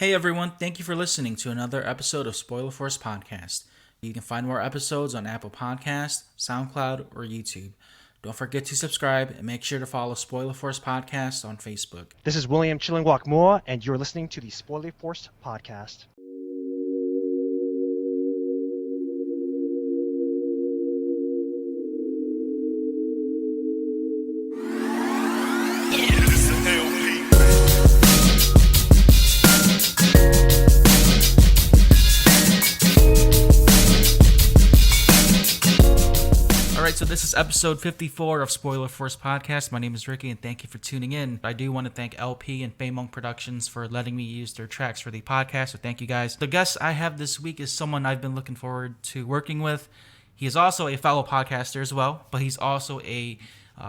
Hey everyone, thank you for listening to another episode of Spoiler Force Podcast. You can find more episodes on Apple Podcasts, SoundCloud, or YouTube. Don't forget to subscribe and make sure to follow Spoiler Force Podcast on Facebook. This is William ChillingWok Moua, and you're listening to the Spoiler Force Podcast. Alright, so this is episode 54 of Spoiler Force Podcast. My name is Ricky and thank you for tuning in. I do want to thank LP and Hmong Productions for letting me use their tracks for the podcast, so thank you guys. The guest I have this week is someone I've been looking forward to working with. He is also a fellow podcaster as well, but he's also a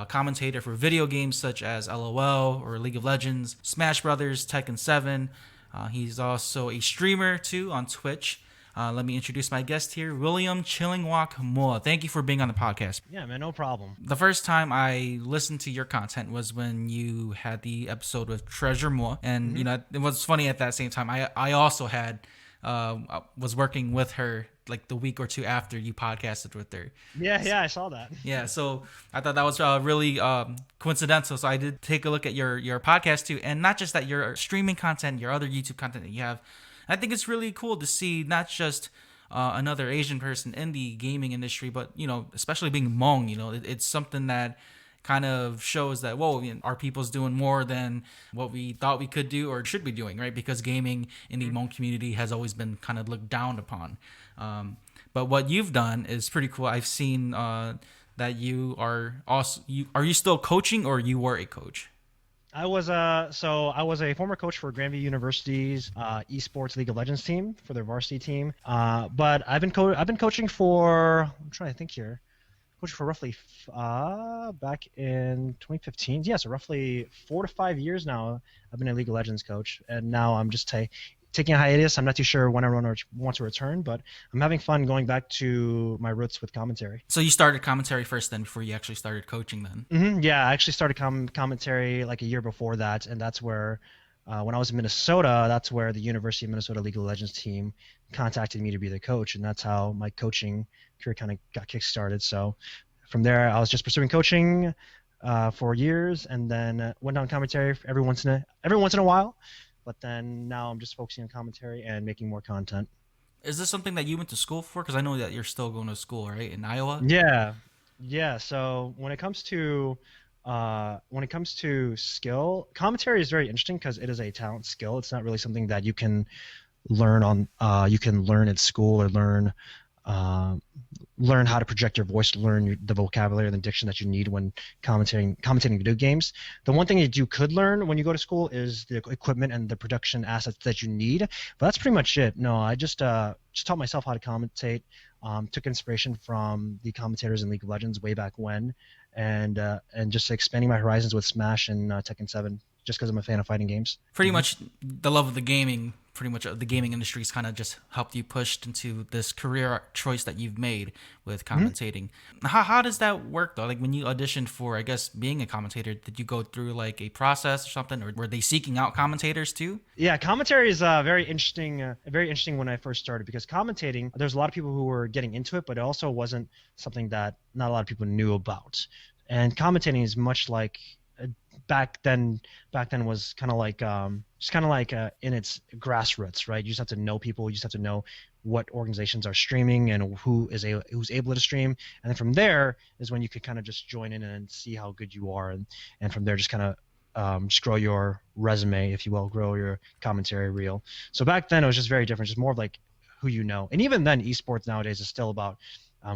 commentator for video games such as LOL or League of Legends, Smash Brothers, Tekken 7. He's also a streamer too on Twitch. Let me introduce my guest here, William ChillingWok Moua. Thank you for being on the podcast. Yeah, man, no problem. The first time I listened to your content was when you had the episode with Treasure Moua, and you know it was funny at that same time. I also had was working with her like the week or two after you podcasted with her. Yeah, I saw that. Yeah, so I thought that was really coincidental. So I did take a look at your podcast too, and not just that, your streaming content, your other YouTube content that you have. I think it's really cool to see not just another Asian person in the gaming industry, but, you know, especially being Hmong, you know, it's something that kind of shows that, whoa, you know, our people's doing more than what we thought we could do or should be doing, right? Because gaming in the Hmong community has always been kind of looked down upon. But what you've done is pretty cool. I've seen that you are also, are you still coaching or you were a coach? I was a former coach for Grandview University's Esports League of Legends team for their varsity team. But I've been coaching for, I'm trying to think here, coaching for roughly back in 2015. Yeah, so roughly 4 to 5 years now. I've been a League of Legends coach, and now I'm just taking a hiatus. I'm not too sure when I want to return, but I'm having fun going back to my roots with commentary. So you started commentary first then before you actually started coaching then? Yeah, I actually started commentary like a year before that, and that's where, when I was in Minnesota, that's where the University of Minnesota League of Legends team contacted me to be the coach, and that's how my coaching career kind of got kickstarted. So from there, I was just pursuing coaching for years, and then went on commentary every once in a while. But then now I'm just focusing on commentary and making more content. Is this something that you went to school for? Because I know that you're still going to school, right, in Iowa? Yeah. So when it comes to skill, commentary is very interesting because it is a talent skill. It's not really something that you can learn at school or learn how to project your voice, learn the vocabulary and the diction that you need when commentating video games. The one thing that you could learn when you go to school is the equipment and the production assets that you need, but that's pretty much it. No, I just taught myself how to commentate, took inspiration from the commentators in League of Legends way back when, and just expanding my horizons with Smash and Tekken 7, just because I'm a fan of fighting games. Pretty much the love of the gaming, the gaming industry's kind of just helped you push into this career choice that you've made with commentating. How does that work though? Like when you auditioned for, I guess, being a commentator, did you go through like a process or something, or were they seeking out commentators too? Yeah, commentary is very interesting when I first started, because commentating, there's a lot of people who were getting into it, but it also wasn't something that not a lot of people knew about. And commentating is much like back then was kind of like in its grassroots, right? You just have to know people, you just have to know what organizations are streaming and who's able to stream, and then from there is when you could kind of just join in and see how good you are, and from there just kind of just grow your resume, if you will, grow your commentary reel. So back then it was just very different, just more of like who you know, and even then esports nowadays is still about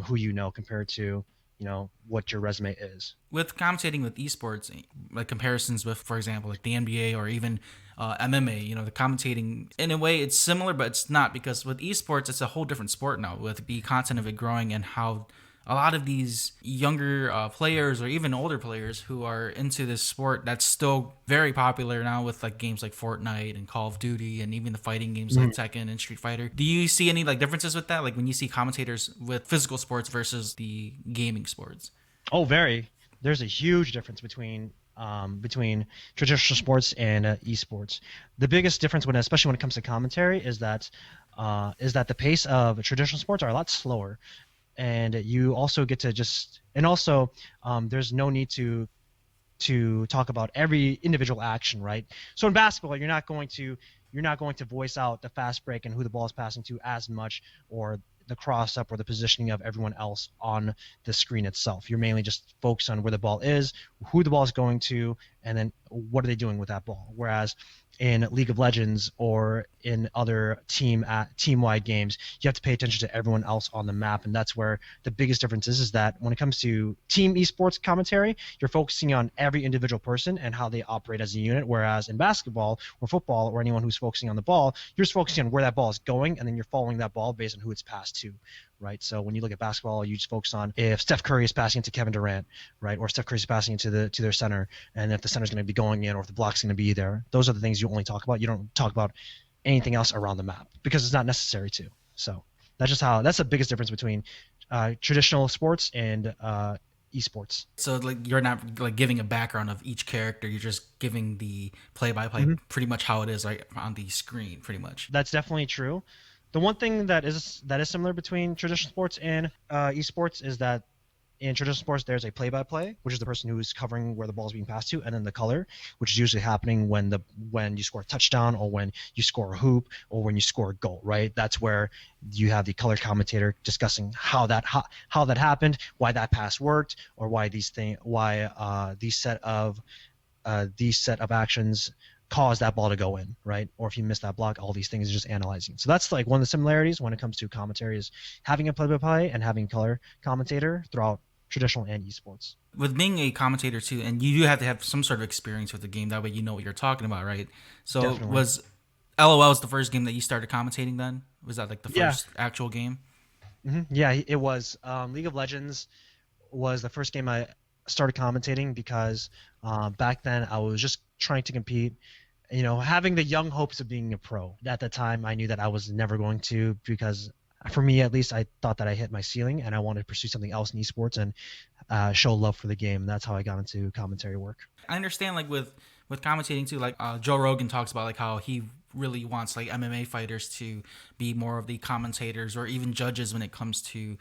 who you know compared to, you know, what your resume is. With commentating with esports, like comparisons with, for example, like the NBA or even MMA, you know, the commentating, in a way it's similar, but it's not, because with esports, it's a whole different sport now, with the content of it growing and how a lot of these younger players or even older players who are into this sport that's still very popular now with like games like Fortnite and Call of Duty and even the fighting games like Tekken and Street Fighter. Do you see any like differences with that? Like when you see commentators with physical sports versus the gaming sports? Oh, very. There's a huge difference between between traditional sports and esports. The biggest difference, especially when it comes to commentary, is that the pace of traditional sports are a lot slower, and you also get to there's no need to talk about every individual action, right? So in basketball, you're not going to voice out the fast break and who the ball is passing to as much, or the cross up or the positioning of everyone else on the screen itself. You're mainly just focused on where the ball is, who the ball is going to, and then what are they doing with that ball. Whereas in League of Legends or in other team-wide games, you have to pay attention to everyone else on the map, and that's where the biggest difference is that when it comes to team esports commentary, you're focusing on every individual person and how they operate as a unit, whereas in basketball or football or anyone who's focusing on the ball, you're just focusing on where that ball is going, and then you're following that ball based on who it's passed to, right? So when you look at basketball, you just focus on if Steph Curry is passing it to Kevin Durant, right, or Steph Curry is passing it to their center, and if the center's going to be going in or if the block's going to be there. Those are the things you only talk about. You don't talk about anything else around the map because it's not necessary to. So that's the biggest difference between traditional sports and esports. So like you're not like giving a background of each character, you're just giving the play-by-play pretty much how it is right on the screen, pretty much. That's definitely true. The one thing that is similar between traditional sports and esports is that in traditional sports, there's a play-by-play, which is the person who's covering where the ball is being passed to, and then the color, which is usually happening when you score a touchdown or when you score a hoop or when you score a goal, right? That's where you have the color commentator discussing how that happened, why that pass worked, or why these set of actions cause that ball to go in, right? Or if you miss that block, all these things are just analyzing. So that's like one of the similarities when it comes to commentary is having a play-by-play and having color commentator throughout traditional and esports. With being a commentator too, and you do have to have some sort of experience with the game, that way you know what you're talking about, right? So Definitely. Was LOL the first game that you started commentating then? Was that like the first actual game? Mm-hmm. Yeah, it was. League of Legends was the first game I started commentating because back then I was just trying to compete, having the young hopes of being a pro. At the time, I knew that I was never going to, because for me at least, I thought that I hit my ceiling and I wanted to pursue something else in esports and show love for the game. That's how I got into commentary work. I understand, like with commentating too, like Joe Rogan talks about like how he really wants like MMA fighters to be more of the commentators or even judges when it comes to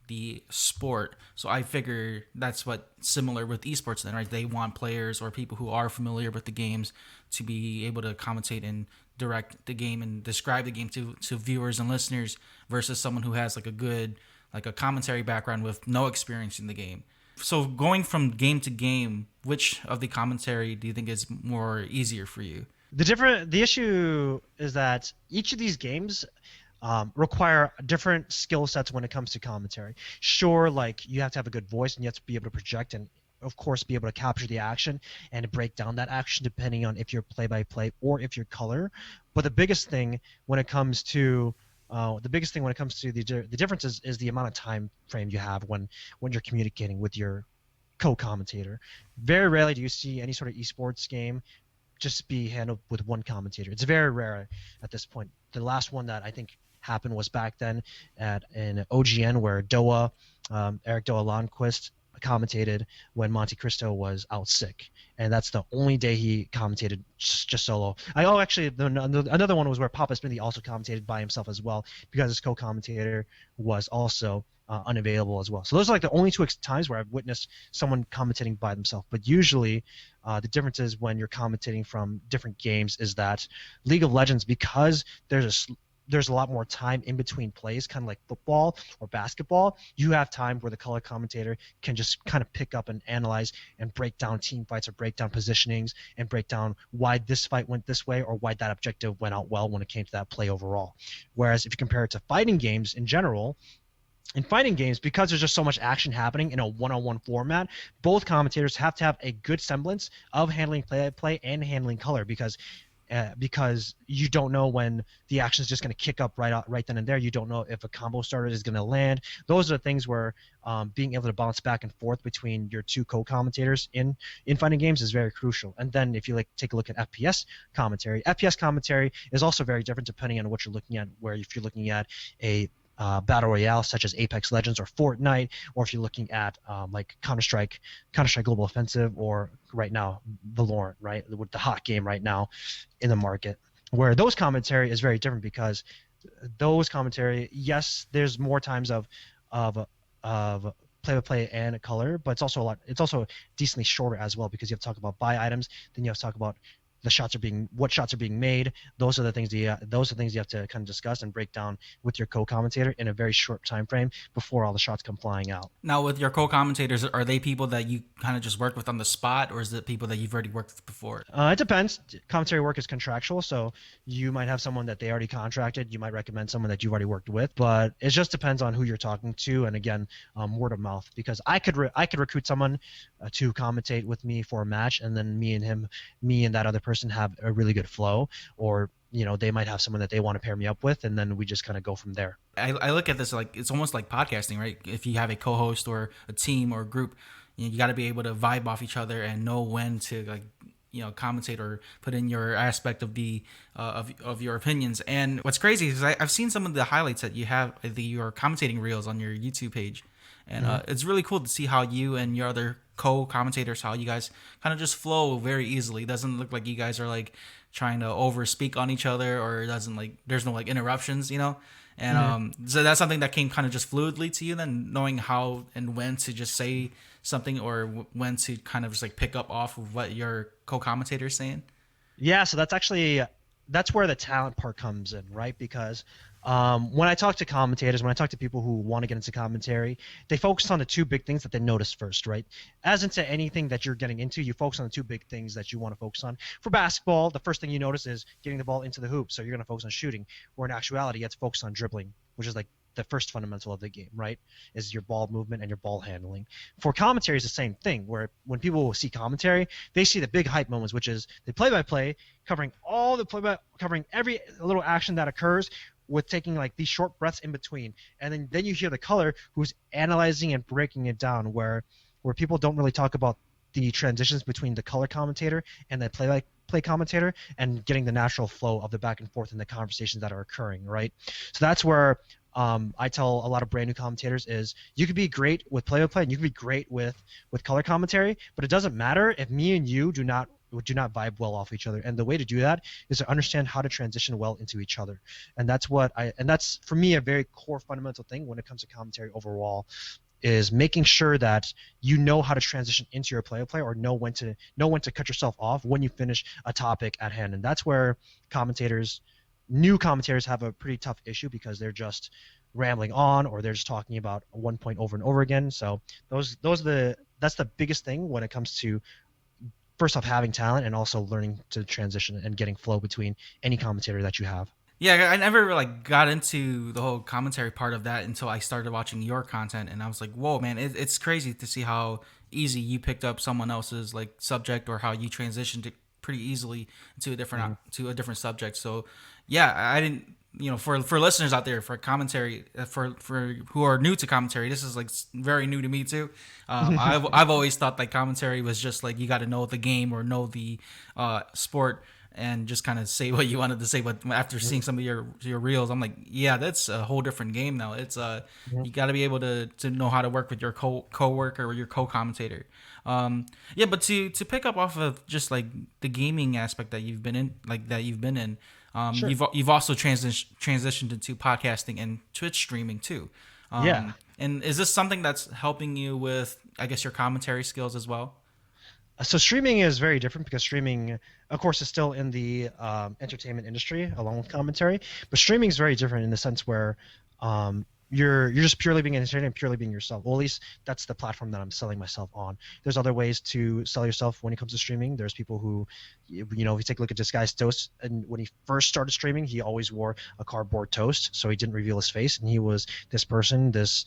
the sport. So I figure that's what similar with esports then, right? They want players or people who are familiar with the games to be able to commentate and direct the game and describe the game to viewers and listeners versus someone who has like a commentary background with no experience in the game. So going from game to game, which of the commentary do you think is more easier for you? The issue is that each of these games require different skill sets when it comes to commentary. Sure, like you have to have a good voice and you have to be able to project and of course be able to capture the action and break down that action depending on if you're play-by-play or if you're color. But the biggest thing when it comes to the difference is the amount of time frame you have when you're communicating with your co-commentator. Very rarely do you see any sort of esports game just be handled with one commentator. It's very rare at this point. The last one that I think happened was back then in OGN where Eric Doa Lundqvist commentated when Monte Cristo was out sick, and that's the only day he commentated just solo. Another one was where Papa Smithy also commentated by himself as well because his co-commentator was also unavailable as well. So those are like the only two times where I've witnessed someone commentating by themselves. But usually the difference is when you're commentating from different games is that League of Legends, because there's a lot more time in between plays, kind of like football or basketball, you have time where the color commentator can just kind of pick up and analyze and break down team fights or break down positionings and break down why this fight went this way or why that objective went out well when it came to that play overall. Whereas if you compare it to fighting games in general, in fighting games, because there's just so much action happening in a one-on-one format, both commentators have to have a good semblance of handling play and handling color because you don't know when the action is just going to kick up right then and there. You don't know if a combo starter is going to land. Those are the things where being able to bounce back and forth between your two co-commentators in fighting games is very crucial. And then if you take a look at FPS commentary is also very different depending on what you're looking at. Where if you're looking at a battle royale such as Apex Legends or Fortnite, or if you're looking at like Counter-Strike Global Offensive, or right now Valorant, right, with the hot game right now in the market, where those commentary is very different because those commentary, yes, there's more times of play-by-play and color, but it's also a lot. It's also decently shorter as well because you have to talk about buy items, then you have to talk about what shots are being made. Those are the things you have to kind of discuss and break down with your co-commentator in a very short time frame before all the shots come flying out. Now, with your co-commentators, are they people that you kind of just work with on the spot, or is it people that you've already worked with before? It depends. Commentary work is contractual, so you might have someone that they already contracted. You might recommend someone that you've already worked with, but it just depends on who you're talking to, and again, word of mouth. Because I could recruit someone to commentate with me for a match, and then me and that other person have a really good flow, or they might have someone that they want to pair me up with, and then we just kind of go from there. I look at this like it's almost like podcasting, right? If you have a co-host or a team or a group, you got to be able to vibe off each other and know when to commentate or put in your aspect of the of your opinions. And what's crazy is I've seen some of the highlights that you have your commentating reels on your YouTube page, and it's really cool to see how you and your other co-commentators, how you guys kind of just flow very easily. It doesn't look like you guys are like trying to over speak on each other, or it doesn't like there's no like interruptions, and so that's something that came kind of just fluidly to you, then knowing how and when to just say something, or when to kind of just like pick up off of what your co-commentator is saying. Yeah, so that's where the talent part comes in, right? Because when I talk to commentators, when I talk to people who want to get into commentary, they focus on the two big things that they notice first, right? As into anything that you're getting into, you focus on the two big things that you want to focus on. For basketball, the first thing you notice is getting the ball into the hoop, so you're going to focus on shooting. Where in actuality, you have to focus on dribbling, which is like the first fundamental of the game, right? Is your ball movement and your ball handling. For commentary, it's the same thing, where when people see commentary, they see the big hype moments, which is the play-by-play, covering every little action that occurs, with taking like these short breaths in between, and then you hear the color who's analyzing and breaking it down, where people don't really talk about the transitions between the color commentator and the play commentator, and getting the natural flow of the back and forth in the conversations that are occurring, right? So that's where I tell a lot of brand new commentators is you could be great with play-by-play and you could be great with color commentary, but it doesn't matter if me and you do not vibe well off each other. And the way to do that is to understand how to transition well into each other. And that's for me a very core fundamental thing when it comes to commentary overall, is making sure that you know how to transition into your play-by-play, or know when to cut yourself off when you finish a topic at hand. And that's where new commentators have a pretty tough issue, because they're just rambling on, or they're just talking about one point over and over again. So that's the biggest thing when it comes to, first off, having talent, and also learning to transition and getting flow between any commentator that you have. Yeah, I never like got into the whole commentary part of that until I started watching your content, and I was like, whoa, man, it's crazy to see how easy you picked up someone else's like subject, or how you transitioned it pretty easily to a different subject. So yeah, I didn't, for listeners out there, for commentary, for who are new to commentary, this is like very new to me too. I've always thought like commentary was just like you got to know the game or know the sport and just kind of say what you wanted to say. But after seeing some of your reels, I'm like, yeah, that's a whole different game now. It's you got to be able to know how to work with your co-worker or your co-commentator. Yeah, but to pick up off of just like the gaming aspect that you've been in, Sure. You've also transitioned into podcasting and Twitch streaming too. Yeah. And is this something that's helping you with, I guess, your commentary skills as well? So streaming is very different, because streaming, of course, is still in the entertainment industry along with commentary, but streaming is very different in the sense where you're just purely being entertained and purely being yourself. Well, at least that's the platform that I'm selling myself on. There's other ways to sell yourself when it comes to streaming. There's people who, if you take a look at this guy's toast, and when he first started streaming, he always wore a cardboard toast, so he didn't reveal his face, and he was this person, this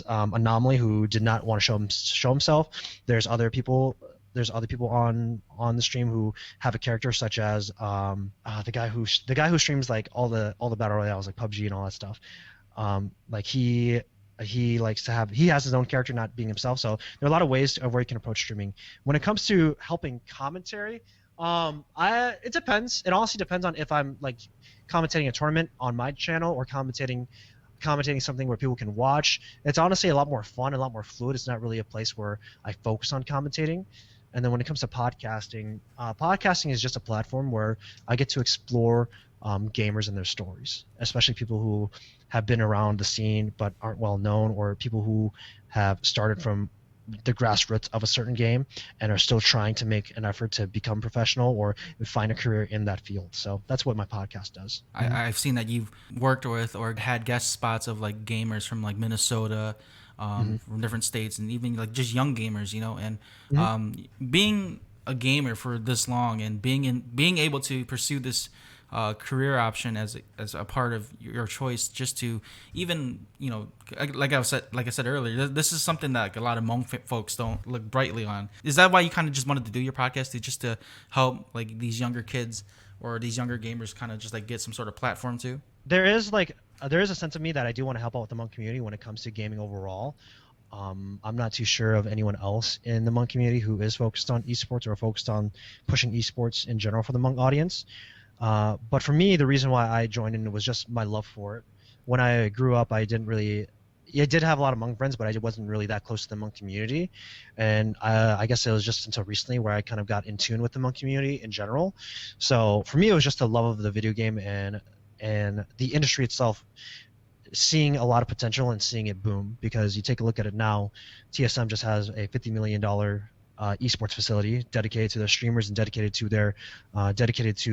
anomaly who did not want to show himself. There's other people on the stream who have a character such as the guy who streams like all the battle royales like PUBG and all that stuff. Like he has his own character, not being himself. So there are a lot of ways of where you can approach streaming. When it comes to helping commentary, It depends. It honestly depends on if I'm like commentating a tournament on my channel or commentating something where people can watch. It's honestly a lot more fun, a lot more fluid. It's not really a place where I focus on commentating. And then when it comes to podcasting, podcasting is just a platform where I get to explore gamers and their stories, especially people who have been around the scene but aren't well known, or people who have started from the grassroots of a certain game and are still trying to make an effort to become professional or find a career in that field. So that's what my podcast does. I've seen that you've worked with or had guest spots of like gamers from like Minnesota, from different states, and even like just young gamers, you know. And being a gamer for this long and being able to pursue this career option as a part of your choice, just to even, you know, like I said earlier, this is something that like a lot of Hmong folks don't look brightly on. Is that why you kind of just wanted to do your podcast, just to help like these younger kids or these younger gamers kind of just like get some sort of platform too? There is a sense of me that I do want to help out with the Hmong community when it comes to gaming overall. I'm not too sure of anyone else in the Hmong community who is focused on esports or focused on pushing esports in general for the Hmong audience. But for me, the reason why I joined in was just my love for it. When I grew up, I did have a lot of Hmong friends, but I wasn't really that close to the Hmong community. And I guess it was just until recently where I kind of got in tune with the Hmong community in general. So for me, it was just the love of the video game and the industry itself, seeing a lot of potential and seeing it boom. Because you take a look at it now, TSM just has a $50 million esports facility dedicated to their streamers and dedicated to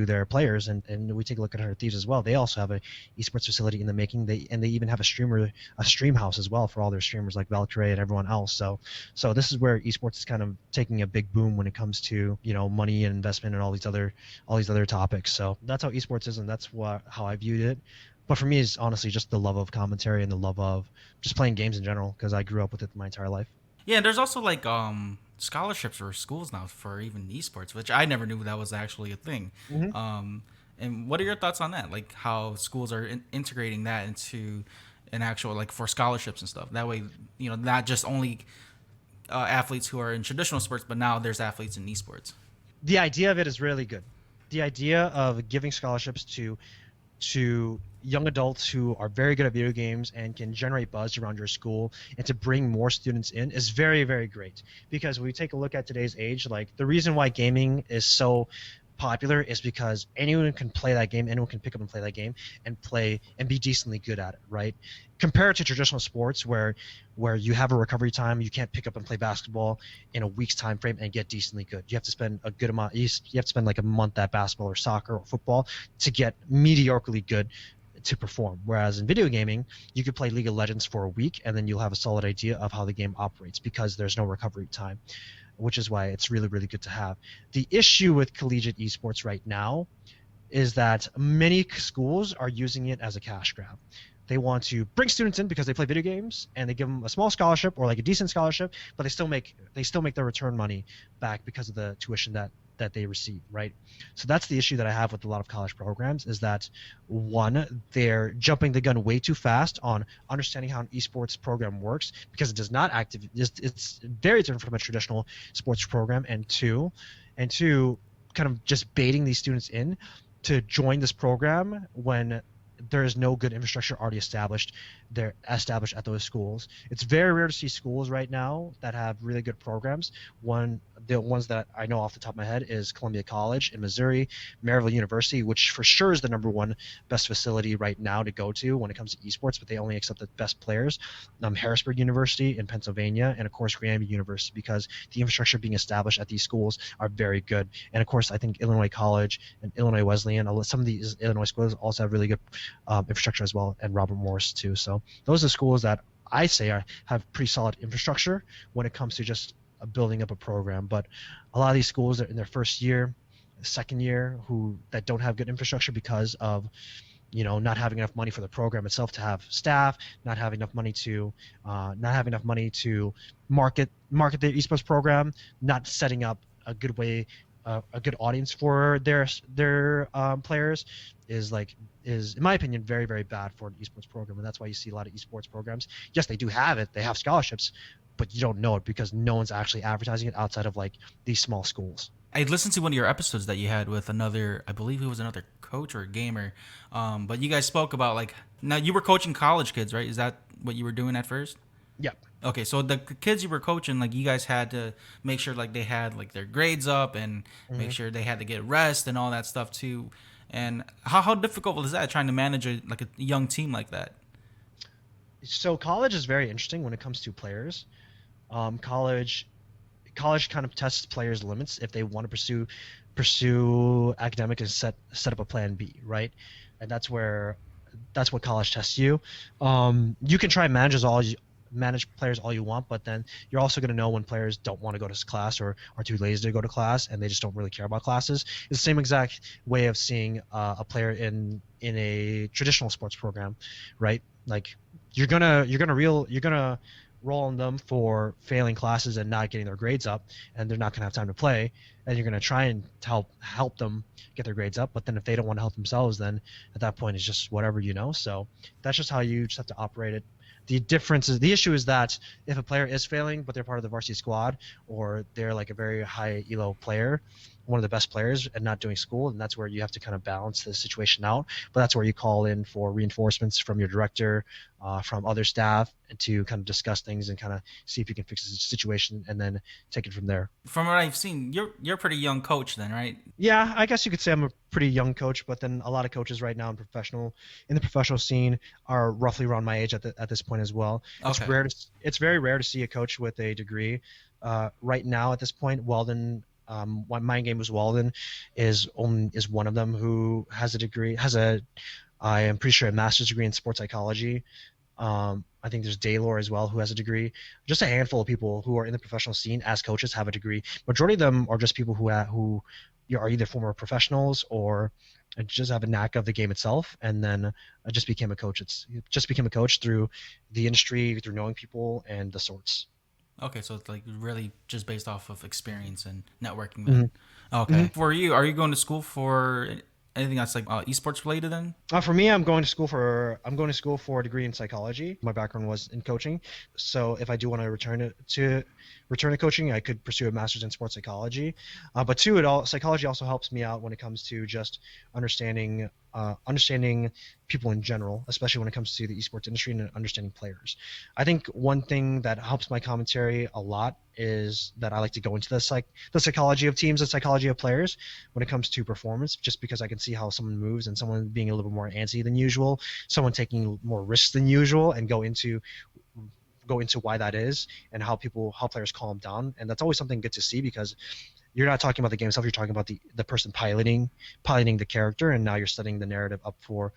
their players, and we take a look at 100 Thieves as well. They also have a esports facility in the making. They even have a stream house as well for all their streamers like Valkyrie and everyone else. So this is where esports is kind of taking a big boom when it comes to, you know, money and investment and all these other topics. So that's how esports is, and that's how I viewed it. But for me, it's honestly just the love of commentary and the love of just playing games in general, because I grew up with it my entire life. Yeah, and there's also like scholarships for schools now for even esports, which I never knew that was actually a thing. And what are your thoughts on that? Like how schools are integrating that into an actual, like, for scholarships and stuff. That way, you know, not just only athletes who are in traditional sports, but now there's athletes in esports. The idea of it is really good. The idea of giving scholarships to young adults who are very good at video games and can generate buzz around your school and to bring more students in is very, very great. Because when we take a look at today's age, like, the reason why gaming is so popular is because anyone can play that game, anyone can pick up and play that game and play and be decently good at it, right? Compared to traditional sports where you have a recovery time, you can't pick up and play basketball in a week's time frame and get decently good. You have to spend a good amount, you have to spend like a month at basketball or soccer or football to get mediocrely good to perform. Whereas in video gaming, you could play League of Legends for a week and then you'll have a solid idea of how the game operates because there's no recovery time, which is why it's really, really good to have. The issue with collegiate esports right now is that many schools are using it as a cash grab. They want to bring students in because they play video games, and they give them a small scholarship or like a decent scholarship, but they still make their return money back because of the tuition that they receive, right? So that's the issue that I have with a lot of college programs, is that, one, they're jumping the gun way too fast on understanding how an esports program works, because it does not it's very different from a traditional sports program, and two, kind of just baiting these students in to join this program when there is no good infrastructure already established at those schools. It's very rare to see schools right now that have really good programs. The ones that I know off the top of my head is Columbia College in Missouri, Maryville University, which for sure is the number one best facility right now to go to when it comes to esports, but they only accept the best players. Harrisburg University in Pennsylvania, and of course Granby University, because the infrastructure being established at these schools are very good. And of course I think Illinois College and Illinois Wesleyan, some of these Illinois schools also have really good infrastructure as well, and Robert Morris too. So those are schools that I say have pretty solid infrastructure when it comes to just building up a program. But a lot of these schools are in their first year, second year, that don't have good infrastructure because of, you know, not having enough money for the program itself to have staff, not having enough money to market their esports program, not setting up a good way, a good audience for their players is in my opinion very, very bad for an esports program. And that's why you see a lot of esports programs. Yes, they do have it, they have scholarships, but you don't know it because no one's actually advertising it outside of like these small schools. I listened to one of your episodes that you had with another, I believe it was another coach or gamer. But you guys spoke about like, now you were coaching college kids, right? Is that what you were doing at first? Yeah. Okay, so the kids you were coaching, like you guys had to make sure like they had like their grades up and make sure they had to get rest and all that stuff too. And how difficult is that trying to manage like a young team like that? So college is very interesting when it comes to players. College kind of tests players' limits if they want to pursue academic and set up a plan B, right? And that's what college tests you. You can try and manage players all you want, but then you're also going to know when players don't want to go to class or are too lazy to go to class and they just don't really care about classes. It's the same exact way of seeing a player in a traditional sports program, right? Like you're gonna roll on them for failing classes and not getting their grades up, and they're not going to have time to play, and you're going to try and help them get their grades up. But then if they don't want to help themselves, then at that point it's just whatever, you know. So that's just how you just have to operate it. The issue is that if a player is failing but they're part of the varsity squad, or they're like a very high elo player, one of the best players, and not doing school, and that's where you have to kind of balance the situation out. But that's where you call in for reinforcements from your director, from other staff, to kind of discuss things and kind of see if you can fix the situation, and then take it from there. From what I've seen, you're a pretty young coach then, right? Yeah, I guess you could say I'm a pretty young coach, but then a lot of coaches right now in the professional scene are roughly around my age at this point as well. Okay. It's very rare to see a coach with a degree. Right now at this point, Weldon. My game was Walden is one of them who has a degree, I am pretty sure a master's degree in sports psychology. I think there's Daylor as well who has a degree. Just a handful of people who are in the professional scene as coaches have a degree. Majority of them are just people who are either former professionals or just have a knack of the game itself, and then just became a coach. Just became a coach through the industry, through knowing people and the sorts. Okay, so it's like really just based off of experience and networking then. Mm-hmm. Okay. Mm-hmm. For you, are you going to school for anything that's like esports related then? For me, I'm going to school for a degree in psychology. My background was in coaching, so if I do want to return to coaching, I could pursue a master's in sports psychology. But two, psychology also helps me out when it comes to just understanding people in general, especially when it comes to the esports industry and understanding players. I think one thing that helps my commentary a lot is that I like to go into the psychology of teams, the psychology of players when it comes to performance, just because I can see how someone moves and someone being a little bit more antsy than usual, someone taking more risks than usual, and go into why that is and how players calm down. And that's always something good to see, because you're not talking about the game itself, you're talking about the person piloting the character, and now you're setting the narrative up for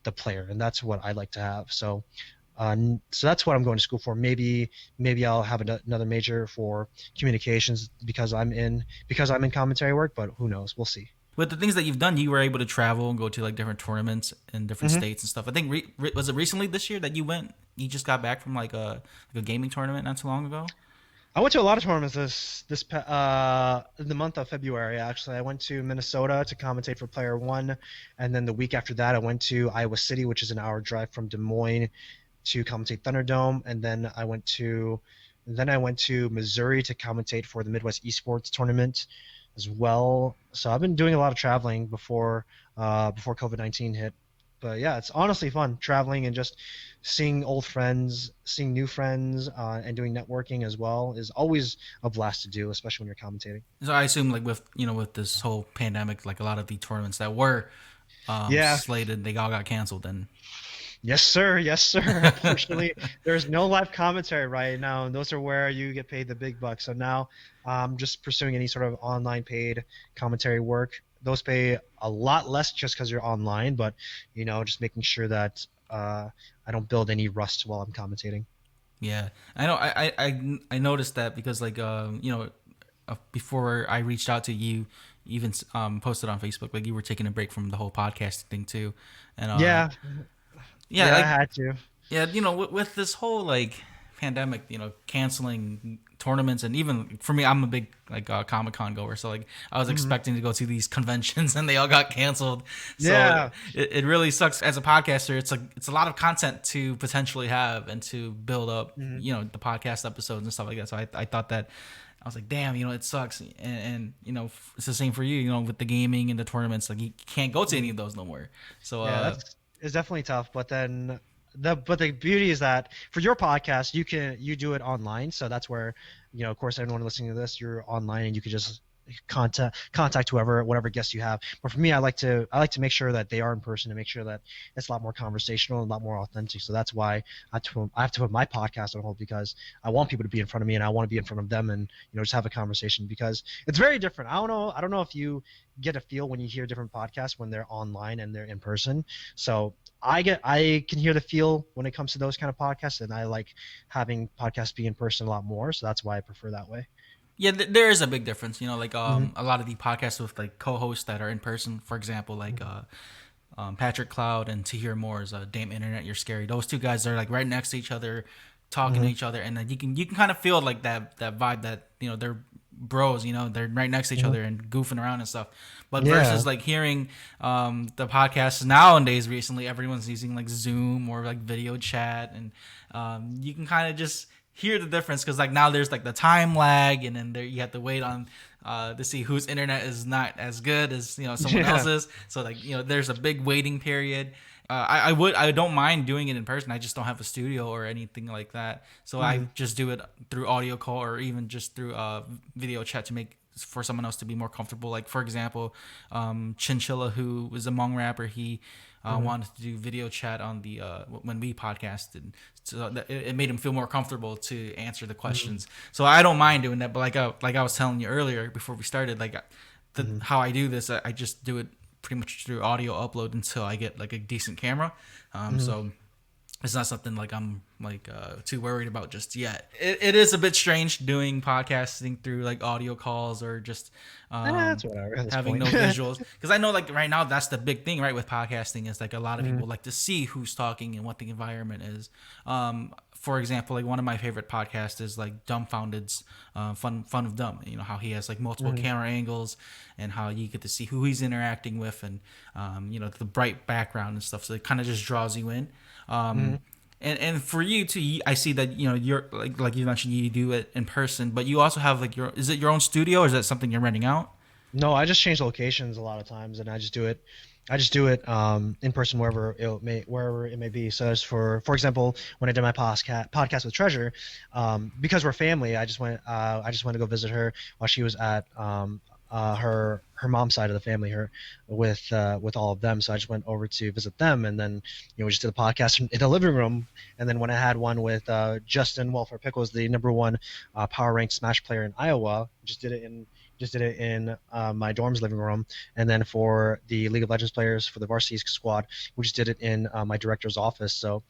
the player, and that's what I like to have. So that's what I'm going to school for. Maybe I'll have another major for communications because I'm in commentary work, but who knows? We'll see. With the things that you've done, you were able to travel and go to like different tournaments in different Mm-hmm. states and stuff. I think was it recently this year that you just got back from like a gaming tournament not too long ago? I went to a lot of tournaments in the month of February. Actually, I went to Minnesota to commentate for Player One, and then the week after that, I went to Iowa City, which is an hour drive from Des Moines, to commentate Thunderdome, and then I went to Missouri to commentate for the Midwest Esports Tournament as well. So I've been doing a lot of traveling before COVID-19 hit. But yeah, it's honestly fun traveling and just seeing old friends, seeing new friends, and doing networking as well is always a blast to do, especially when you're commentating. So I assume like with this whole pandemic, like a lot of the tournaments that were Yeah. slated, they all got canceled. And Yes, sir. Yes, sir. Unfortunately, there's no live commentary right now, and those are where you get paid the big bucks. So now I'm just pursuing any sort of online paid commentary work. Those pay a lot less just because you're online, but just making sure that I don't build any rust while I'm commentating. yeah, I know. I noticed that because like before I reached out to you, you even posted on Facebook like you were taking a break from the whole podcasting thing too, and Yeah, yeah, I like had to. yeah, with this whole like pandemic, canceling tournaments, and even for me, I'm a big like Comic-Con goer, so like I was expecting to go to these conventions and they all got canceled. So Yeah. it really sucks as a podcaster. It's a lot of content to potentially have and to build up, the podcast episodes and stuff like that. So I thought that was like, damn, it sucks. And it's the same for you, with the gaming and the tournaments. Like you can't go to any of those no more. So Yeah, that's it's definitely tough. But then the beauty is that for your podcast, you do it online. So that's where, of course, everyone listening to this, you're online and you can just contact whatever guests you have. But for me, I like to make sure that they are in person, and make sure that it's a lot more conversational and a lot more authentic. So that's why I have to put my podcast on hold, because I want people to be in front of me and I want to be in front of them, and just have a conversation, because it's very different. I don't know if you get a feel when you hear different podcasts when they're online and they're in person. So I can hear the feel when it comes to those kind of podcasts, and I like having podcasts be in person a lot more. So that's why I prefer that way. yeah, there is a big difference. Like Mm-hmm. a lot of the podcasts with like co-hosts that are in person, for example, like Patrick Cloud and To Hear Moore's Damn Internet, You're Scary. Those two guys are like right next to each other, talking to Mm-hmm. each other, and then you can kind of feel like that vibe that they're bros. They're right next to each Mm-hmm. other and goofing around and stuff. But Yeah. versus like hearing the podcasts nowadays, recently everyone's using like Zoom or like video chat, and you can kind of just hear the difference, because like now there's like the time lag, and then there you have to wait on to see whose internet is not as good as someone Yeah. else's. So like there's a big waiting period. I don't mind doing it in person. I just don't have a studio or anything like that. So Mm-hmm. I just do it through audio call, or even just through video chat, to make for someone else to be more comfortable. Like for example, Chinchilla, who was a Hmong rapper, he Mm-hmm. wanted to do video chat on the when we podcasted, so that it made him feel more comfortable to answer the Mm-hmm. questions. So I don't mind doing that. But like I was telling you earlier before we started, like Mm-hmm. how I do this, I just do it pretty much through audio upload until I get like a decent camera. Mm-hmm. So it's not something like I'm like too worried about just yet. It is a bit strange doing podcasting through like audio calls, or just That's whatever at this having point. no visuals, because I know like right now that's the big thing, right, with podcasting, is like a lot of Mm-hmm. people like to see who's talking and what the environment is. For example, like one of my favorite podcasts is like Dumbfounded's Fun of Dumb. How he has like multiple Mm-hmm. camera angles, and how you get to see who he's interacting with, and the bright background and stuff. So it kind of just draws you in. Mm-hmm. And for you too, I see that you're like you mentioned, you do it in person, but you also have like is it your own studio, or is that something you're renting out? No, I just change locations a lot of times, and I just do it. In person wherever it may be. So as for example, when I did my podcast with Treasure, because we're family, I just went to go visit her while she was at her mom's side of the family, her with all of them. So I just went over to visit them, and then we just did the podcast in the living room. And then when I had one with Justin Welfare Pickles, the number one power ranked Smash player in Iowa, just did it in my dorm's living room. And then for the League of Legends players for the varsity squad, we just did it in my director's office. So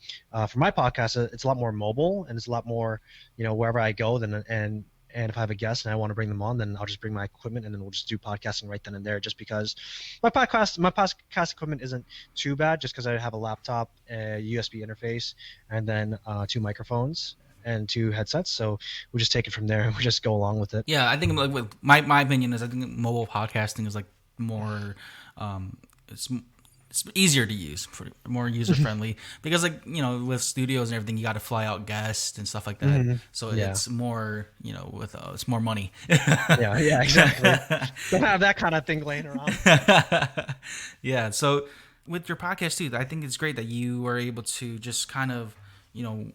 for my podcast, it's a lot more mobile, and it's a lot more, wherever I go. And if I have a guest and I want to bring them on, then I'll just bring my equipment, and then we'll just do podcasting right then and there. Just because my podcast equipment isn't too bad, just because I have a laptop, a USB interface, and then two microphones and two headsets. So we just take it from there, and we just go along with it. Yeah, I think like with my opinion is, I think mobile podcasting is like more it's it's easier to use, more user friendly, because like with studios and everything, you got to fly out guests and stuff like that. Hmm. So Yeah. it's more with it's more money. Yeah. Yeah. Exactly. Don't have that kind of thing laying around. Yeah. So with your podcast too, I think it's great that you were able to just kind of you know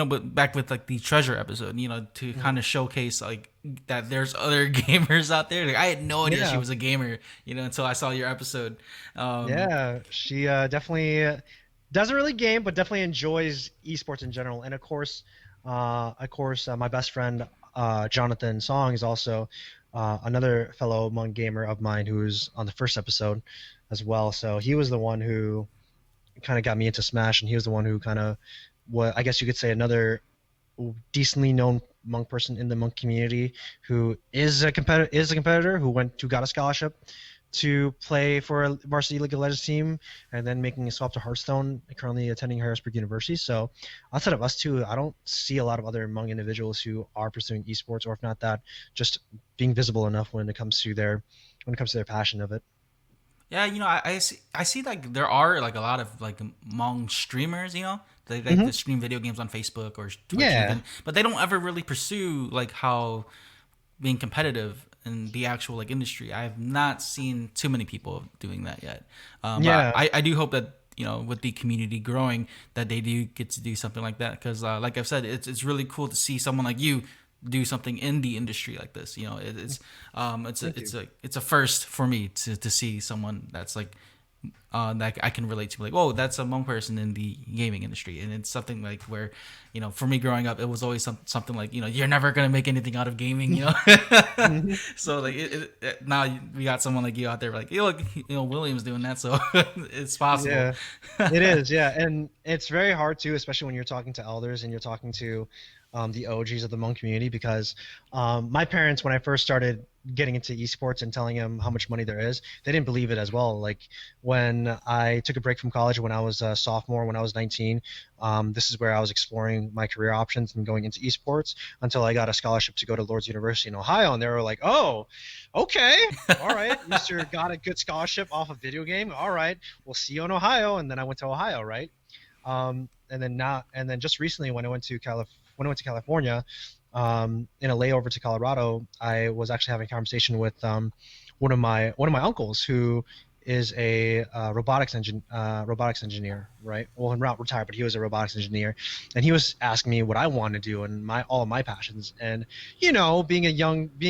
but back with like the treasure episode, to Mhm. kind of showcase like that there's other gamers out there. Like I had no idea she Yeah. was a gamer, until I saw your episode. Um, Yeah. She definitely doesn't really game, but definitely enjoys esports in general. And of course, my best friend Jonathan Song is also another fellow Hmong gamer of mine who was on the first episode as well. So he was the one who kind of got me into Smash, and he was the one who kind of, what I guess you could say, another decently known Hmong person in the Hmong community who is a competitor who got a scholarship to play for a varsity League of Legends team, and then making a swap to Hearthstone, currently attending Harrisburg University. So outside of us two, I don't see a lot of other Hmong individuals who are pursuing esports, or if not that, just being visible enough when it comes to their passion of it. Yeah, I see like there are like a lot of like Hmong streamers, they like Hmm. to stream video games on Facebook or Twitch Yeah. even, but they don't ever really pursue like how being competitive in the actual like industry. I have not seen too many people doing that yet. But Yeah. I do hope that with the community growing, that they do get to do something like that because like I've said, it's really cool to see someone like you do something in the industry like this. Thank you. It's a first for me to see someone that's like that I can relate to, like, oh, that's a Hmong person in the gaming industry, and it's something like where, for me growing up, it was always something like, you're never gonna make anything out of gaming. Hmm. So like now we got someone like you out there, like, look, William's doing that, so it's possible. Yeah. It is, yeah, and it's very hard too, especially when you're talking to elders and you're talking to the OGs of the Hmong community, because my parents, when I first started getting into esports and telling them how much money there is, they didn't believe it as well. Like when I took a break from college when I was a sophomore, when I was 19, this is where I was exploring my career options and going into esports until I got a scholarship to go to Lord's University in Ohio, and they were like, "Oh, okay, all right, Mister got a good scholarship off a video game. All right, we'll see you in Ohio." And then I went to Ohio, right? And then just recently when I went to California, in a layover to Colorado, I was actually having a conversation with one of my uncles who is a robotics engineer, right? Well, not retired, but he was a robotics engineer, and he was asking me what I want to do and all of my passions. And being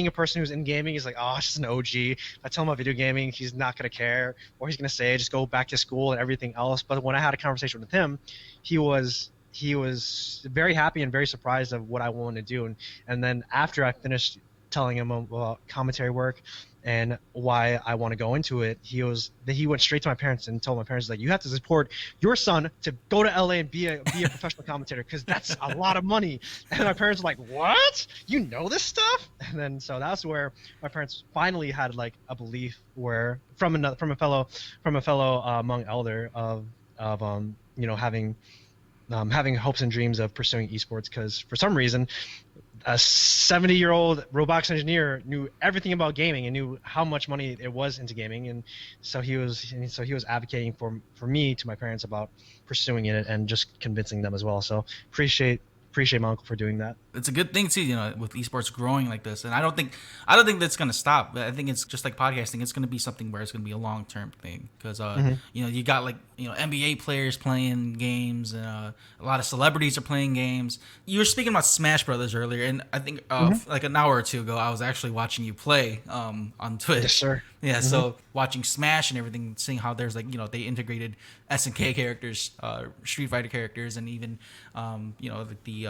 a person who's in gaming, he's like, oh, it's just an OG. If I tell him about video gaming, he's not gonna care, or he's gonna say just go back to school and everything else. But when I had a conversation with him, he was very happy and very surprised of what I wanted to do. And then after I finished telling him about commentary work and why I want to go into it, he went straight to my parents and told my parents, like, you have to support your son to go to LA and be a professional commentator, because that's a lot of money. And my parents were like, what? You know this stuff? And then so that's where my parents finally had like a belief, where from a fellow Hmong elder of having hopes and dreams of pursuing esports, because for some reason a 70-year-old robotics engineer knew everything about gaming and knew how much money it was into gaming, and so he was advocating for me to my parents about pursuing it and just convincing them as well. So appreciate my uncle for doing that. It's a good thing too, with esports growing like this. And I don't think that's gonna stop. But I think it's just like podcasting. It's gonna be something where it's gonna be a long term thing, because Hmm. you got like NBA players playing games, and a lot of celebrities are playing games. You were speaking about Smash Brothers earlier, and I think like an hour or two ago, I was actually watching you play on Yes, Twitch. sir. Yeah, Hmm. so watching Smash and everything, seeing how there's like they integrated SNK characters, Street Fighter characters, and even like the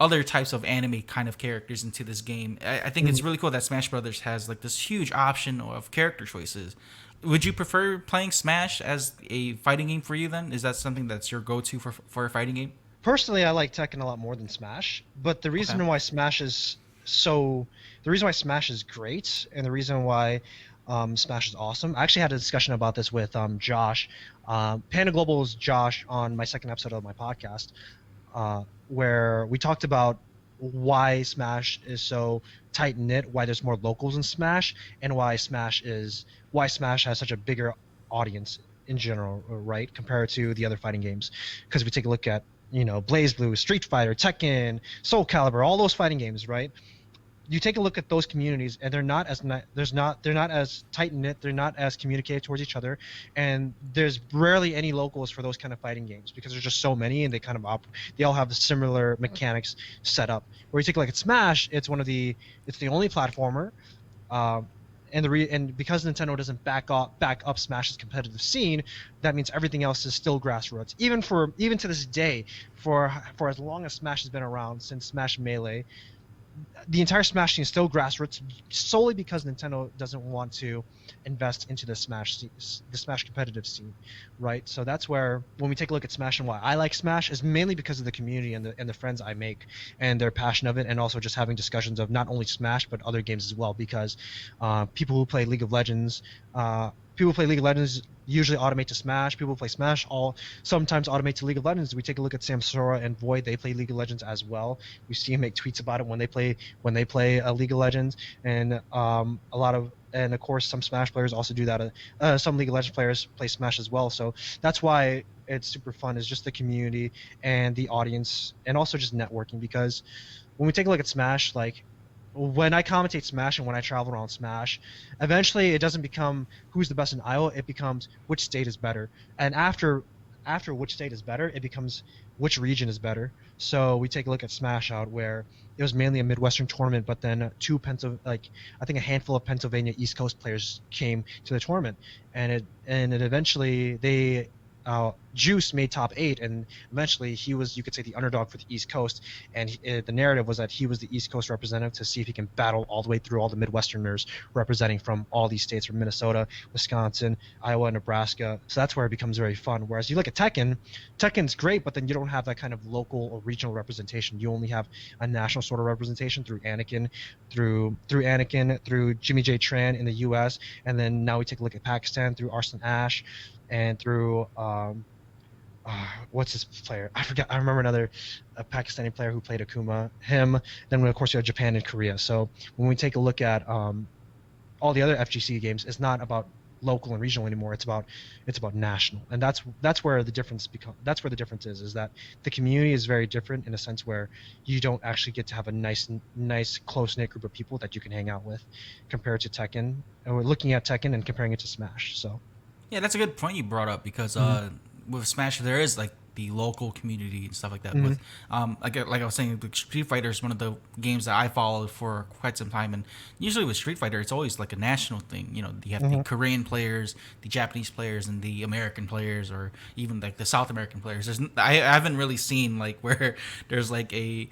other types of anime kind of characters into this game. I think it's really cool that Smash Brothers has like this huge option of character choices. Would you prefer playing Smash as a fighting game for you then? Is that something that's your go-to for a fighting game? Personally, I like Tekken a lot more than Smash, but Okay. the reason why Smash is great, and the reason why Smash is awesome. I actually had a discussion about this with Josh, Panda Global's Josh, on my second episode of my podcast, where we talked about why Smash is so tight knit, why there's more locals in Smash, and why Smash has such a bigger audience in general, right, compared to the other fighting games. Because we take a look at Blaze Blue, Street Fighter, Tekken, Soul Calibur, all those fighting games, right? You take a look at those communities, and they're not as tight knit, they're not as communicative towards each other, and there's rarely any locals for those kind of fighting games, because there's just so many, and they all have similar mechanics set up. Where you take a look at Smash, it's the only platformer, um, and because Nintendo doesn't back up Smash's competitive scene, that means everything else is still grassroots. Even to this day, for as long as Smash has been around, since Smash Melee, the entire Smash scene is still grassroots, solely because Nintendo doesn't want to invest into the Smash competitive scene, right? So that's where, when we take a look at Smash and why I like Smash, is mainly because of the community and the friends I make and their passion of it, and also just having discussions of not only Smash but other games as well. Because people who play League of Legends, usually automate to Smash. People who play Smash all sometimes automate to League of Legends. We take a look at Samsora and Void; they play League of Legends as well. We see them make tweets about it when they play League of Legends, and and of course some Smash players also do that. Some League of Legends players play Smash as well, so that's why it's super fun. Is just the community and the audience, and also just networking. Because when we take a look at Smash, like when I commentate Smash and when I travel around Smash, eventually it doesn't become who's the best in Iowa. It becomes which state is better, and after which state is better, it becomes which region is better. So we take a look at Smash Out, where it was mainly a Midwestern tournament, but then I think a handful of Pennsylvania East Coast players came to the tournament, and it eventually they Juice made top 8, and eventually he was, you could say, the underdog for the East Coast, and the narrative was that he was the East Coast representative to see if he can battle all the way through all the Midwesterners representing from all these states, from Minnesota, Wisconsin, Iowa, Nebraska. So that's where it becomes very fun. Whereas you look at Tekken's great, but then you don't have that kind of local or regional representation. You only have a national sort of representation through Anakin, through Jimmy J Tran in the U.S., and then now we take a look at Pakistan through Arslan Ash, and through what's his player? I forgot. I remember another Pakistani player who played Akuma. Him. Then of course you have Japan and Korea. So when we take a look at all the other FGC games, it's not about local and regional anymore. It's about national, and that's where the difference is that the community is very different in a sense where you don't actually get to have a nice close knit group of people that you can hang out with, compared to Tekken. And we're looking at Tekken and comparing it to Smash. So. Yeah, that's a good point you brought up, because with Smash there is like the local community and stuff like that. With like I was saying, Street Fighter is one of the games that I followed for quite some time, and usually with Street Fighter it's always like a national thing. You know, you have the Korean players, the Japanese players, and the American players, or even like the South American players. I haven't really seen like where there's like a